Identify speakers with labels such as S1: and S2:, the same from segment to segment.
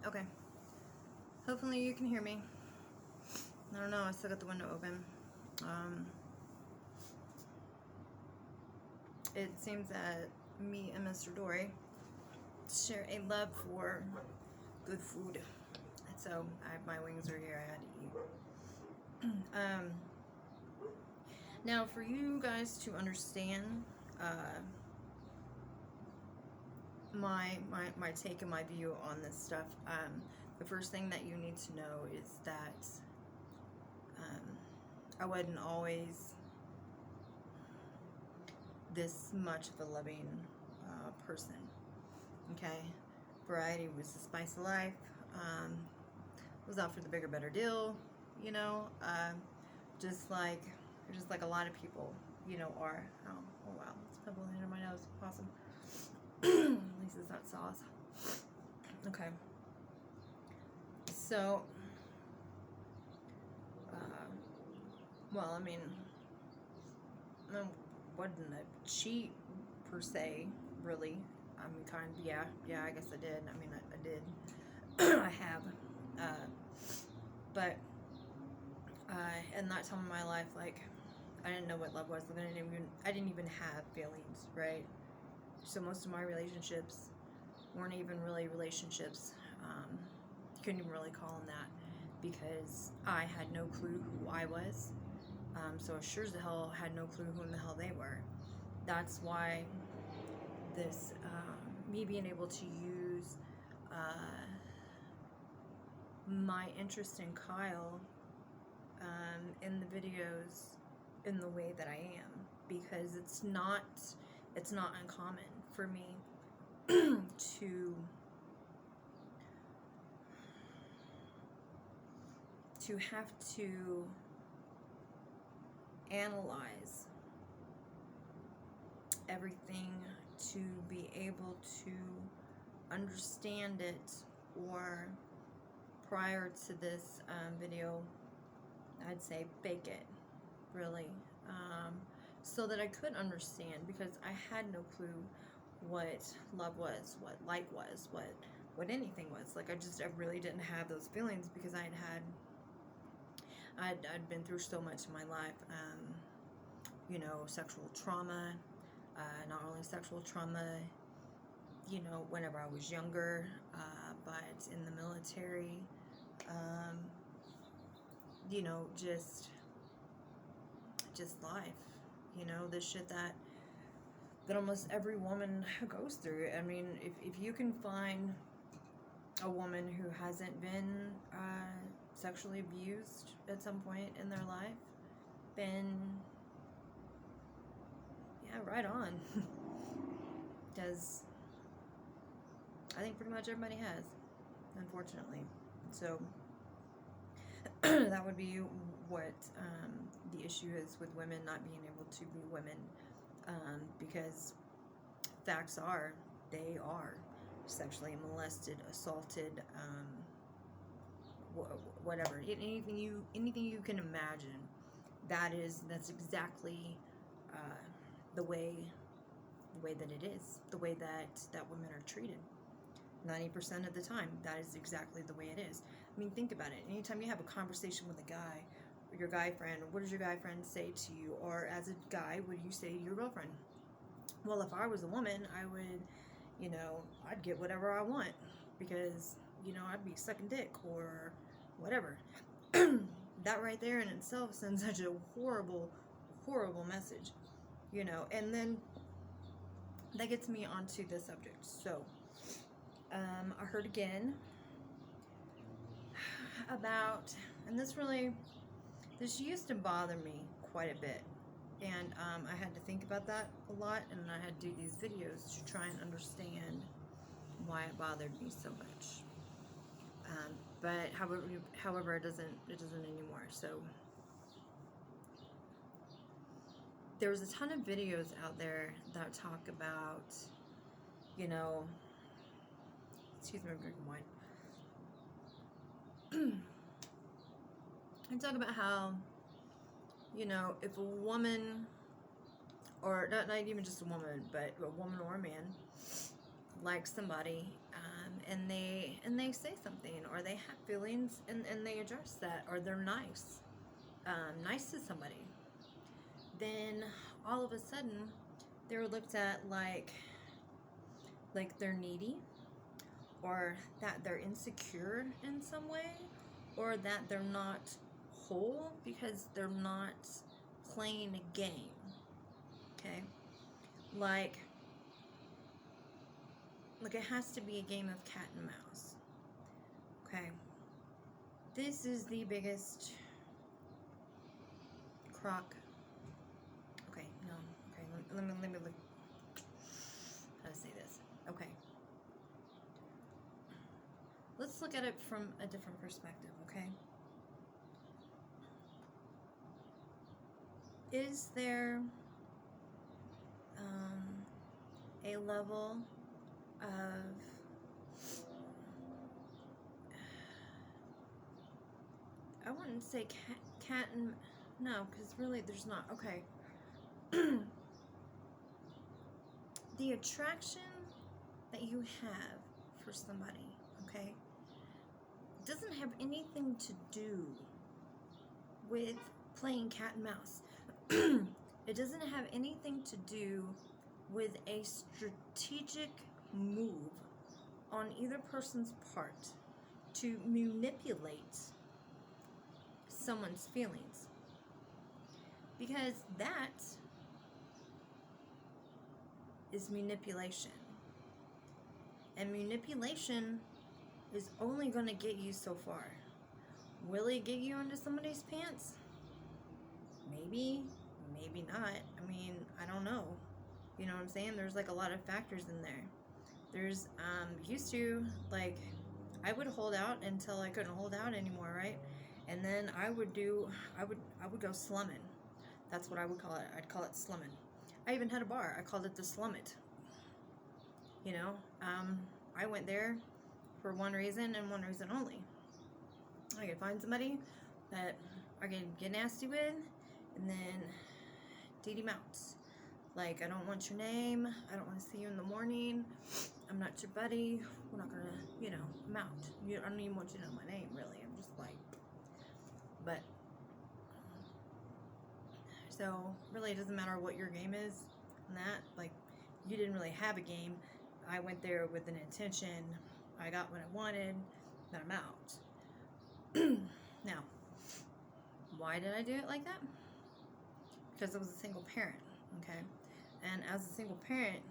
S1: Okay. Hopefully you can hear me. I don't know, I still got the window open. It seems that me and Mr. Dory share a love for good food. So, my wings are here, I had to eat. Now, for you guys to understand my take and my view on this stuff, the first thing that you need to know is that I wasn't always this much of a loving person. Okay, variety was the spice of life. Was out for the bigger, better deal. You know, just like a lot of people, you know, are. Oh wow, it's pebble under my nose. Awesome. At least it's not sauce. Okay. So, well, I mean, I wasn't a cheat per se, really. I mean, kind of, yeah, I guess I did. I mean, I did. I have. But in that time of my life, like, I didn't know what love was. I didn't even have feelings, right? So most of my relationships weren't even really relationships. Couldn't even really call them that because I had no clue who I was. So sure as the hell had no clue who in the hell they were. That's why this, me being able to use my interest in Kyle in the videos in the way that I am, because it's not uncommon for me to have to analyze everything to be able to understand it, or prior to this video, I'd say bake it, really, so that I could understand, because I had no clue what love was, what like was, what anything was. Like, I really didn't have those feelings because I'd been through so much in my life, you know, sexual trauma, not only sexual trauma, you know, whenever I was younger, but in the military, you know, just life, you know, the shit that almost every woman goes through. I mean, if you can find a woman who hasn't been sexually abused at some point in their life, then yeah, right on. Because I think pretty much everybody has, unfortunately. So that would be what the issue is with women not being able to be women, because facts are, they are sexually molested, assaulted, whatever, anything you can imagine. That's exactly the way that it is, the way that women are treated. 90% of the time, that is exactly the way it is. I mean, think about it. Anytime you have a conversation with a guy, or your guy friend, what does your guy friend say to you? Or as a guy, what do you say to your girlfriend? Well, if I was a woman, I would, you know, I'd get whatever I want, because, you know, I'd be sucking dick or whatever. That right there in itself sends such a horrible, horrible message, you know. And then that gets me onto the subject. So, I heard again about, and this used to bother me quite a bit, and I had to think about that a lot, and I had to do these videos to try and understand why it bothered me so much. But however, it doesn't anymore. So there's a ton of videos out there that talk about, you know, excuse me, I'm drinking wine. And talk about how, you know, if a woman, or not even just a woman, but a woman or a man likes somebody, and and they say something, or they have feelings, and they address that, or they're nice to somebody, then all of a sudden they're looked at like they're needy, or that they're insecure in some way, or that they're not whole because they're not playing a game. Okay? Like it has to be a game of cat and mouse. Okay? This is the biggest crock. Okay, no. Okay, let me look. How to say this? Okay. Let's look at it from a different perspective, okay? Is there a level of, I wouldn't say cat and, no, because really there's not, okay. The attraction that you have for somebody, okay, doesn't have anything to do with playing cat and mouse. It doesn't have anything to do with a strategic move on either person's part to manipulate someone's feelings, because that is manipulation, and manipulation is only going to get you so far. Will it get you into somebody's pants? Maybe, maybe not. I mean, I don't know. You know what I'm saying? There's like a lot of factors in there. There's used to, like, I would hold out until I couldn't hold out anymore, right? And then I would go slumming. That's what I would call it. I'd call it slumming. I even had a bar. I called it the Slum It. You know, I went there for one reason and one reason only. I could find somebody that I could get nasty with, and then deed him out. Like, I don't want your name. I don't want to see you in the morning. I'm not your buddy. We're not gonna, you know, I'm out. I don't even want you to know my name, really. I'm just like, but, so, really, it doesn't matter what your game is and that. Like, you didn't really have a game. I went there with an intention. I got what I wanted. Then I'm out. Now, why did I do it like that? Because I was a single parent, okay? And as a single parent,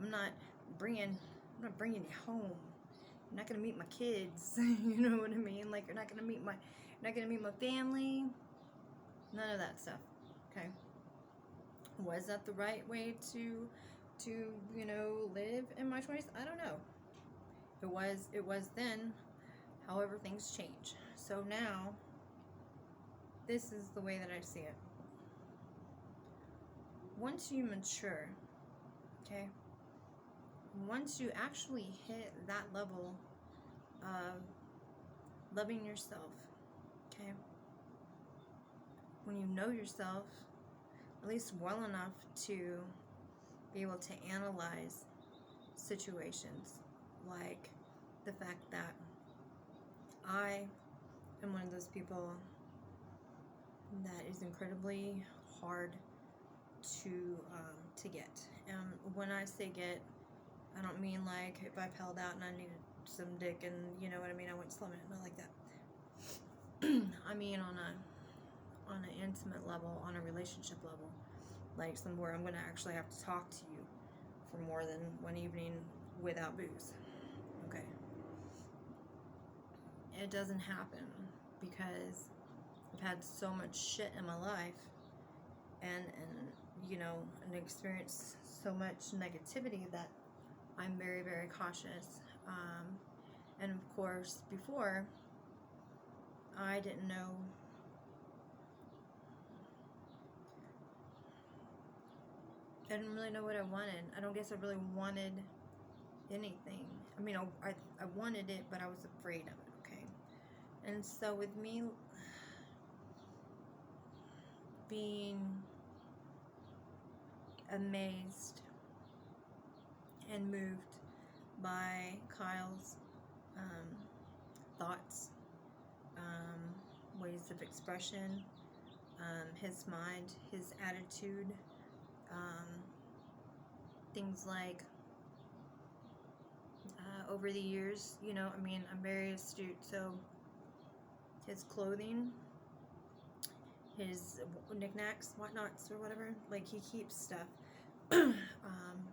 S1: I'm not bringing you home. You're not gonna meet my kids. You know what I mean? Like, you're not gonna meet my family. None of that stuff. Okay. Was that the right way to you know, live in my 20s? I don't know. It was then. However, things change. So now, this is the way that I see it. Once you mature, okay, once you actually hit that level of loving yourself, okay, when you know yourself at least well enough to be able to analyze situations, like the fact that I am one of those people that is incredibly hard to get. And when I say get, I don't mean like if I've held out and I needed some dick and, you know what I mean, I went slumming it, not like that. I mean on an intimate level, on a relationship level, like somewhere I'm gonna actually have to talk to you for more than one evening without booze. Okay. It doesn't happen because I've had so much shit in my life and you know, and experienced so much negativity that I'm very, very cautious. And of course, before, I didn't know I didn't really know what I wanted. I don't guess I really wanted anything. I mean, I wanted it, but I was afraid of it, okay? And so with me being amazed and moved by Kyle's thoughts, ways of expression, his mind, his attitude, things like over the years, you know, I mean, I'm very astute, so his clothing, his knickknacks, whatnots, or whatever, like he keeps stuff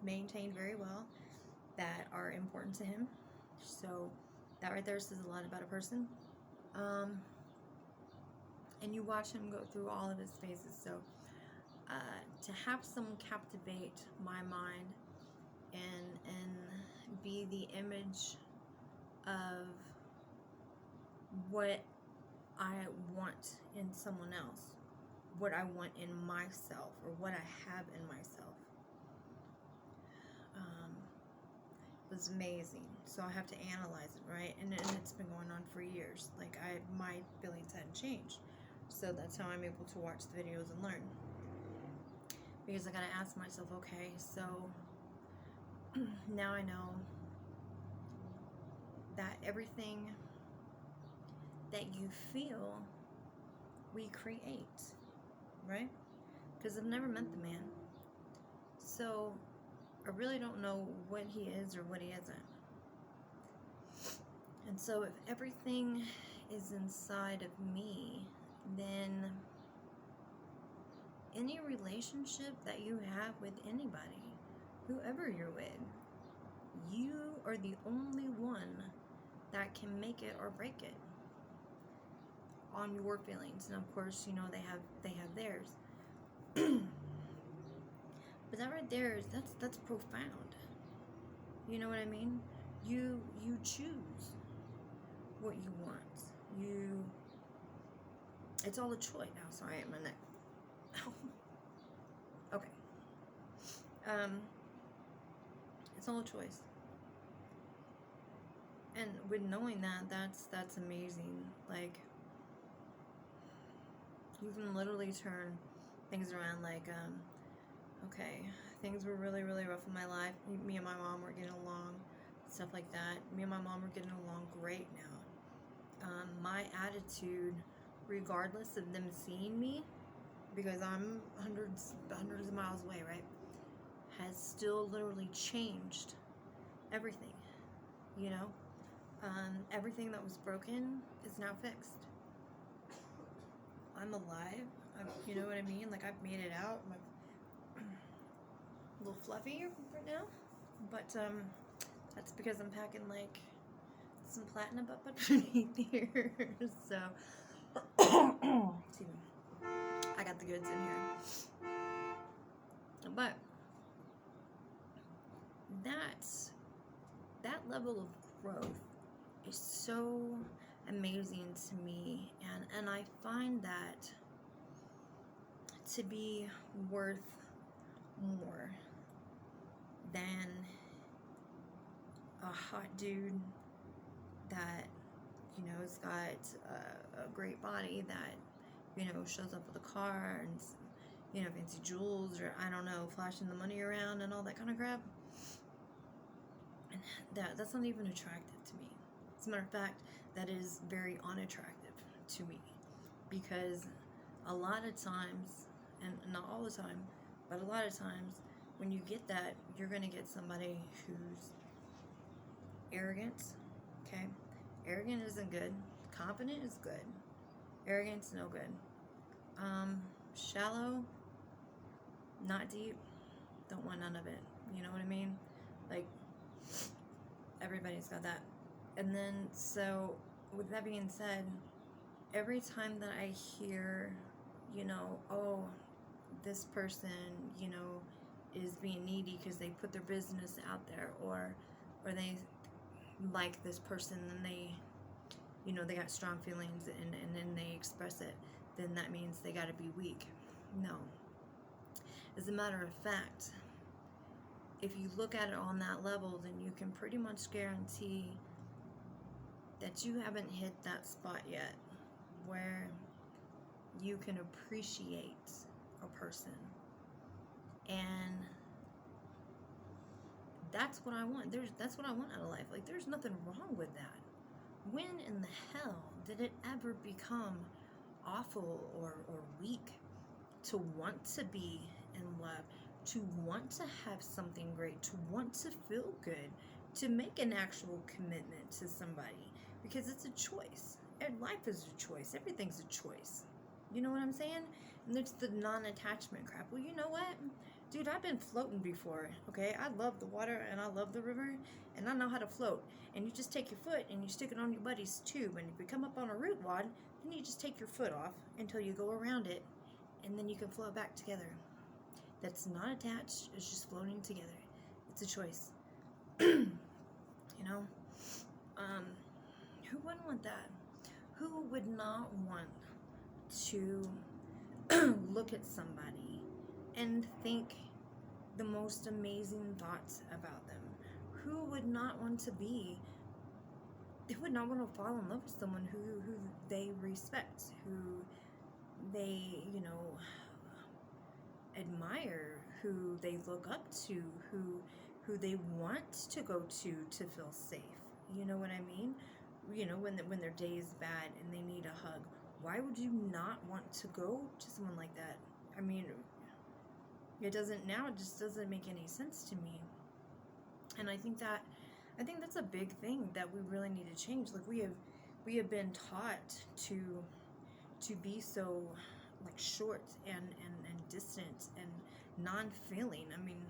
S1: maintained very well that are important to him. So that right there says a lot about a person. And you watch him go through all of his phases. So to have someone captivate my mind and be the image of what I want in someone else, what I want in myself, or what I have in myself, was amazing. So I have to analyze it, right? And it's been going on for years. Like my feelings hadn't changed. So that's how I'm able to watch the videos and learn. Because I gotta ask myself, okay, so now I know that everything that you feel, we create, right? Because I've never met the man. So I really don't know what he is or what he isn't. And so if everything is inside of me, then any relationship that you have with anybody, whoever you're with, you are the only one that can make it or break it on your feelings. And of course, you know, they have theirs. But that right there is that's profound. You know what I mean? You choose what you want. It's all a choice. Oh, sorry, my neck. Okay. It's all a choice. And with knowing that, that's amazing. Like, you can literally turn things around. Like, okay, things were really, really rough in my life. Me and my mom were getting along, stuff like that. Me and my mom were getting along great now. My attitude, regardless of them seeing me, because I'm hundreds of miles away, right, has still literally changed everything, you know? Everything that was broken is now fixed. I'm alive. You know what I mean? Like, I've made it out. I'm a little fluffy right now, but that's because I'm packing like some platinum up underneath here. So excuse me, I got the goods in here. But that level of growth is so amazing to me, and I find that to be worth more than a hot dude that, you know, has got a great body, that, you know, shows up with a car and, you know, fancy jewels, or I don't know, flashing the money around and all that kind of crap. And that's not even attractive to me. As a matter of fact, that is very unattractive to me, because a lot of times, and not all the time, but a lot of times, when you get that, you're going to get somebody who's arrogant, okay? Arrogant isn't good. Confident is good. Arrogant's no good. Shallow, not deep, don't want none of it. You know what I mean? Like, everybody's got that. And then, so, with that being said, every time that I hear, you know, oh, this person, you know, is being needy because they put their business out there, or they like this person and they, you know, they got strong feelings and then they express it, then that means they got to be weak. No. As a matter of fact, if you look at it on that level, then you can pretty much guarantee that you haven't hit that spot yet where you can appreciate a person. And that's what I want. That's what I want out of life. Like, there's nothing wrong with that. when in the hell did it ever become awful or weak to want to be in love, to want to have something great, to want to feel good, to make an actual commitment to somebody? Because it's a choice. Life is a choice. Everything's a choice. You know what I'm saying? And there's the non-attachment crap. Well, you know what? Dude, I've been floating before, okay? I love the water and I love the river and I know how to float. And you just take your foot and you stick it on your buddy's tube, and if you come up on a root wad, then you just take your foot off until you go around it, and then you can float back together. That's not attached, it's just floating together. It's a choice. You know? Who wouldn't want that? Who would not want to look at somebody and think the most amazing thoughts about them? Who would not want to be, who would not want to fall in love with someone who they respect, who they, you know, admire, who they look up to, who they want to go to feel safe? You know what I mean? You know, when their day is bad and they need a hug, why would you not want to go to someone like that? I mean, it just doesn't make any sense to me. And I think that's a big thing that we really need to change. Like, we have been taught to be so, like, short and distant and non-feeling. I mean,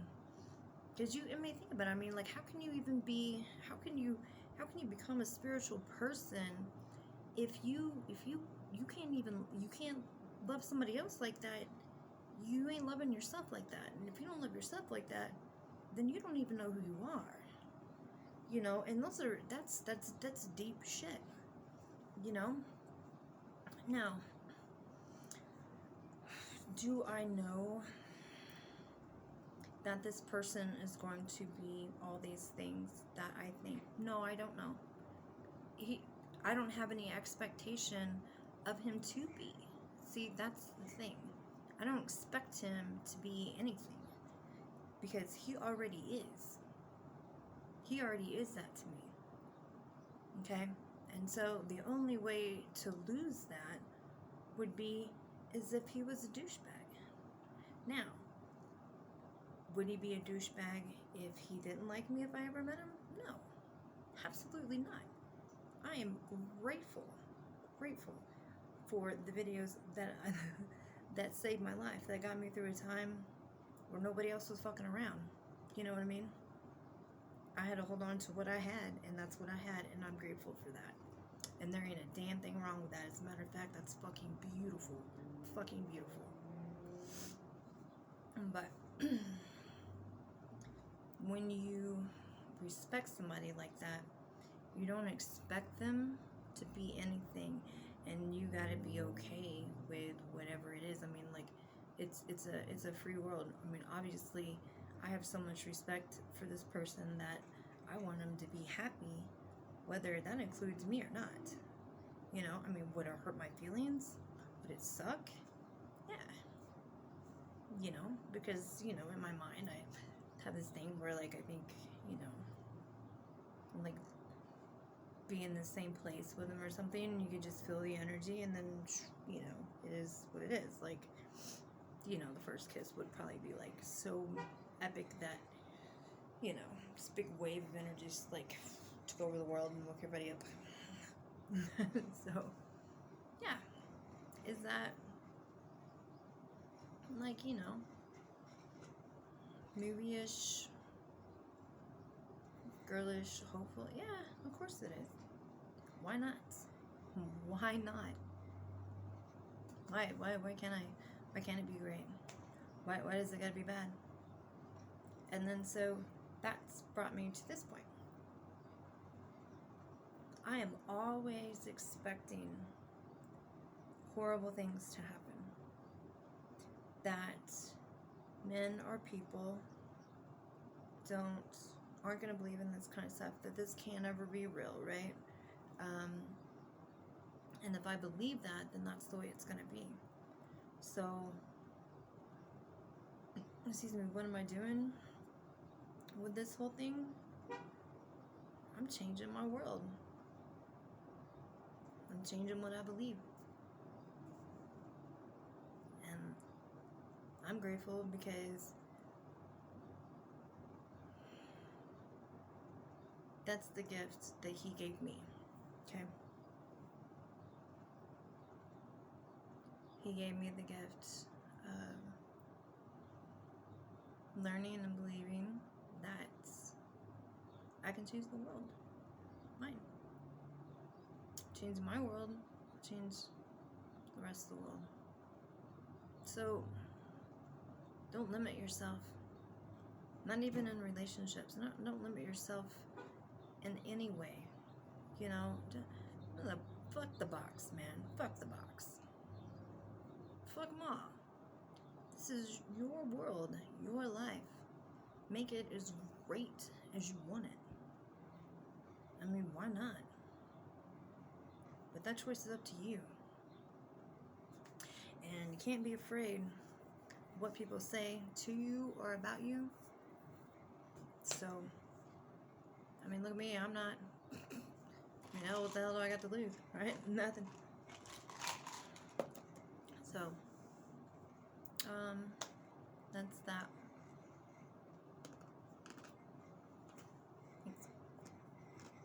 S1: because think about it. I mean, like, how can you become a spiritual person if you can't love somebody else like that? You ain't loving yourself like that. And if you don't love yourself like that, then you don't even know who you are. You know, and that's deep shit. You know? Now, do I know that this person is going to be all these things that I think? No, I don't know. I don't have any expectation of him to be. See, that's the thing. I don't expect him to be anything, because he already is. He already is that to me. Okay? And so the only way to lose that would be as if he was a douchebag. Now, would he be a douchebag if he didn't like me if I ever met him? No. Absolutely not. I am grateful for the videos that saved my life, that got me through a time where nobody else was fucking around. You know what I mean? I had to hold on to what I had, and that's what I had, and I'm grateful for that. And there ain't a damn thing wrong with that. As a matter of fact, that's fucking beautiful. Fucking beautiful. But when you respect somebody like that, you don't expect them to be anything, and you gotta be okay with whatever it is. I mean, like, it's a free world. I mean, obviously, I have so much respect for this person that I want him to be happy, whether that includes me or not. You know, I mean, would it hurt my feelings? Would it suck? Yeah. You know, because, you know, in my mind, I have this thing where, like, I think, you know, like, be in the same place with him or something, and you could just feel the energy, and then, you know, it is what it is. Like, you know, the first kiss would probably be, like, so epic that, you know, this big wave of energy just, like, took over the world and woke everybody up. So, yeah. Is that, like, you know, movie-ish, girlish, hopeful? Yeah, of course it is. Why not? Why not? Why can't it be great? Why does it gotta be bad? And then so that's brought me to this point. I am always expecting horrible things to happen. That men or people aren't gonna believe in this kind of stuff, that this can't ever be real, right? And if I believe that, then that's the way it's gonna be. So, excuse me, what am I doing with this whole thing? I'm changing my world. I'm changing what I believe. And I'm grateful because that's the gift that he gave me. Okay? He gave me the gift of learning and believing that I can change the world. Mine. Change my world, change the rest of the world. So, don't limit yourself. Not even in relationships. Don't limit yourself in any way. You know, fuck the box, man. Fuck the box. Fuck them all. This is your world, your life. Make it as great as you want it. I mean, why not? But that choice is up to you. And you can't be afraid of what people say to you or about you. So, I mean, look at me. I'm not, what the hell do I got to lose, right? Nothing. So, that's that.